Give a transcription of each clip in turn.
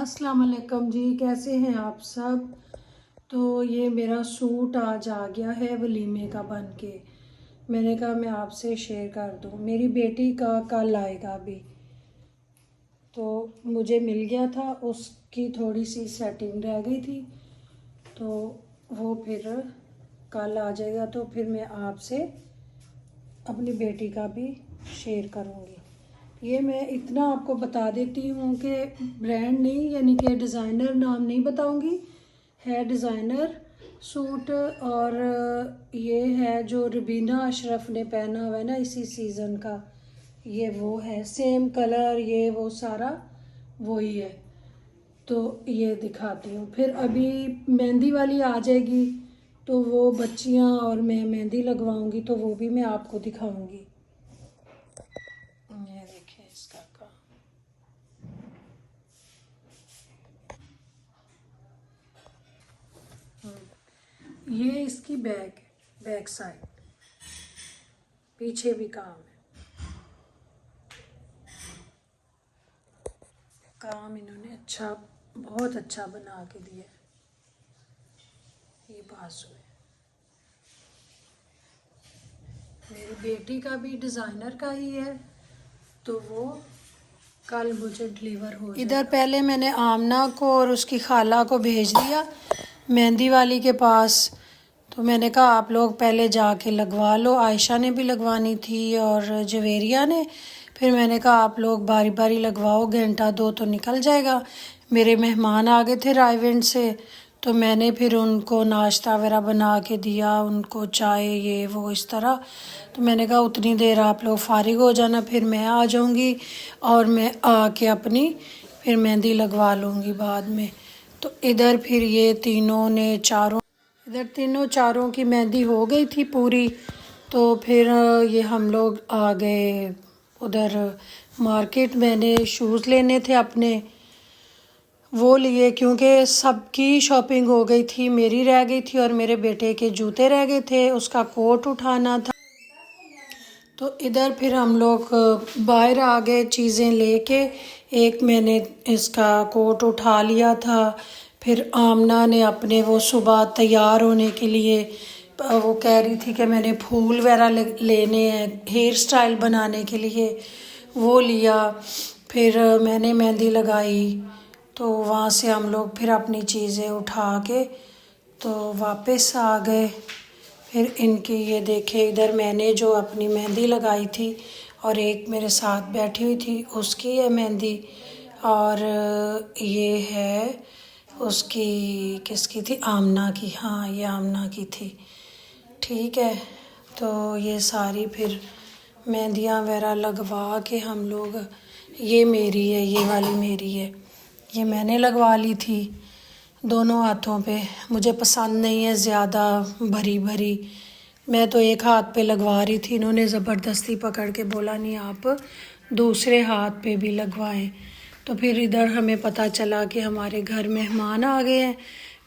अस्सलाम वालेकुम जी, कैसे हैं आप सब। तो ये मेरा सूट आज आ गया है वलीमे का बन के। मैंने कहा मैं आपसे शेयर कर दूं। मेरी बेटी का कल आएगा अभी, तो मुझे मिल गया था, उसकी थोड़ी सी सेटिंग रह गई थी, तो वो फिर कल आ जाएगा। तो फिर मैं आपसे अपनी बेटी का भी शेयर करूँगी। ये मैं इतना आपको बता देती हूँ कि ब्रांड नहीं, यानी कि डिज़ाइनर नाम नहीं बताऊँगी, है डिज़ाइनर सूट। और ये है जो रुबीना अशरफ ने पहना हुआ है ना इसी सीज़न का, ये वो है, सेम कलर, ये वो सारा वही है। तो ये दिखाती हूँ। फिर अभी मेहंदी वाली आ जाएगी, तो वो बच्चियाँ और मैं मेहंदी लगवाऊँगी, तो वो भी मैं आपको दिखाऊँगी। ये देखिए इसका काम। ये इसकी बैक साइड, पीछे भी काम है। काम इन्होंने अच्छा, बहुत अच्छा बना के दिया है। ये बाजू है। मेरी बेटी का भी डिज़ाइनर का ही है, तो वो कल मुझे डिलीवर हो जाएगा। इधर पहले मैंने आमना को और उसकी खाला को भेज दिया मेहंदी वाली के पास। तो मैंने कहा आप लोग पहले जाके लगवा लो। आयशा ने भी लगवानी थी और जवेरिया ने। फिर मैंने कहा आप लोग बारी बारी लगवाओ, घंटा दो तो निकल जाएगा। मेरे मेहमान आ गए थे रायविंड से, तो मैंने फिर उनको नाश्ता वगैरह बना के दिया, उनको चाय ये वो इस तरह। तो मैंने कहा उतनी देर आप लोग फारिग हो जाना, फिर मैं आ जाऊंगी और मैं आके अपनी फिर मेहंदी लगवा लूँगी बाद में। तो इधर फिर ये तीनों ने चारों, इधर तीनों चारों की मेहंदी हो गई थी पूरी। तो फिर ये हम लोग आ गए उधर मार्केट। मैंने शूज़ लेने थे अपने, वो लिए, क्योंकि सबकी शॉपिंग हो गई थी, मेरी रह गई थी और मेरे बेटे के जूते रह गए थे, उसका कोट उठाना था। तो इधर फिर हम लोग बाहर आ गए चीज़ें लेके। एक मैंने इसका कोट उठा लिया था। फिर आमना ने अपने वो सुबह तैयार होने के लिए वो कह रही थी कि मैंने फूल वगैरह लेने हैं हेयर स्टाइल बनाने के लिए, वो लिया। फिर मैंने मेहंदी लगाई। तो वहाँ से हम लोग फिर अपनी चीज़ें उठा के तो वापस आ गए। फिर इनकी ये देखे, इधर मैंने जो अपनी मेहंदी लगाई थी और एक मेरे साथ बैठी हुई थी उसकी है मेहंदी। और ये है उसकी, किसकी थी, आमना की। हाँ ये आमना की थी, ठीक है। तो ये सारी फिर मेहंदियाँ वगैरह लगवा के हम लोग, ये मेरी है, ये वाली मेरी है, ये मैंने लगवा ली थी दोनों हाथों पे। मुझे पसंद नहीं है ज़्यादा भरी भरी, मैं तो एक हाथ पे लगवा रही थी। इन्होंने ज़बरदस्ती पकड़ के बोला नहीं आप दूसरे हाथ पे भी लगवाएं। तो फिर इधर हमें पता चला कि हमारे घर मेहमान आ गए हैं।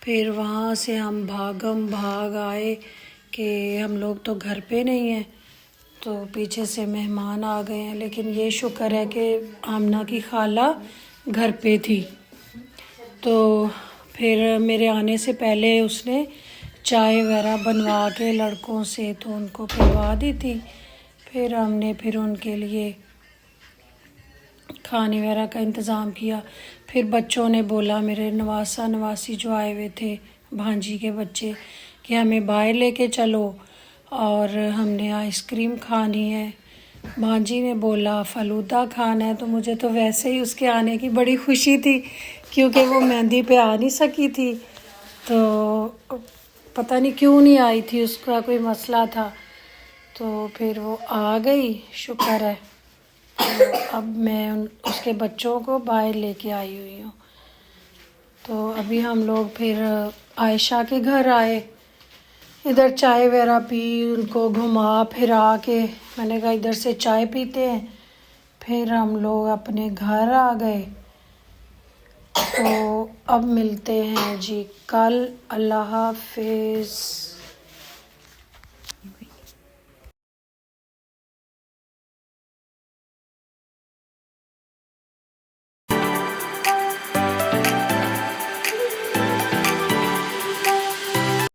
फिर वहाँ से हम भागम भाग आए कि हम लोग तो घर पे नहीं हैं, तो पीछे से मेहमान आ गए हैं। लेकिन ये शुक्र है कि आमना की खाला घर पे थी। तो फिर मेरे आने से पहले उसने चाय वगैरह बनवा के लड़कों से तो उनको पिलवा दी थी। फिर हमने फिर उनके लिए खाने वगैरह का इंतज़ाम किया। फिर बच्चों ने बोला, मेरे नवासा नवासी जो आए हुए थे भांजी के बच्चे, कि हमें बाहर लेके चलो और हमने आइसक्रीम खानी है। भांजी ने बोला फ़लूदा खाना है। तो मुझे तो वैसे ही उसके आने की बड़ी खुशी थी, क्योंकि वो मेहंदी पे आ नहीं सकी थी, तो पता नहीं क्यों नहीं आई थी, उसका कोई मसला था। तो फिर वो आ गई, शुक्र है। तो अब मैं उसके बच्चों को बाहर लेके आई हुई हूँ। तो अभी हम लोग फिर आयशा के घर आए, इधर चाय वगैरह पी, उनको घुमा फिरा के मैंने कहा इधर से चाय पीते हैं। फिर हम लोग अपने घर आ गए। तो अब मिलते हैं जी कल। अल्लाह हाफिज़।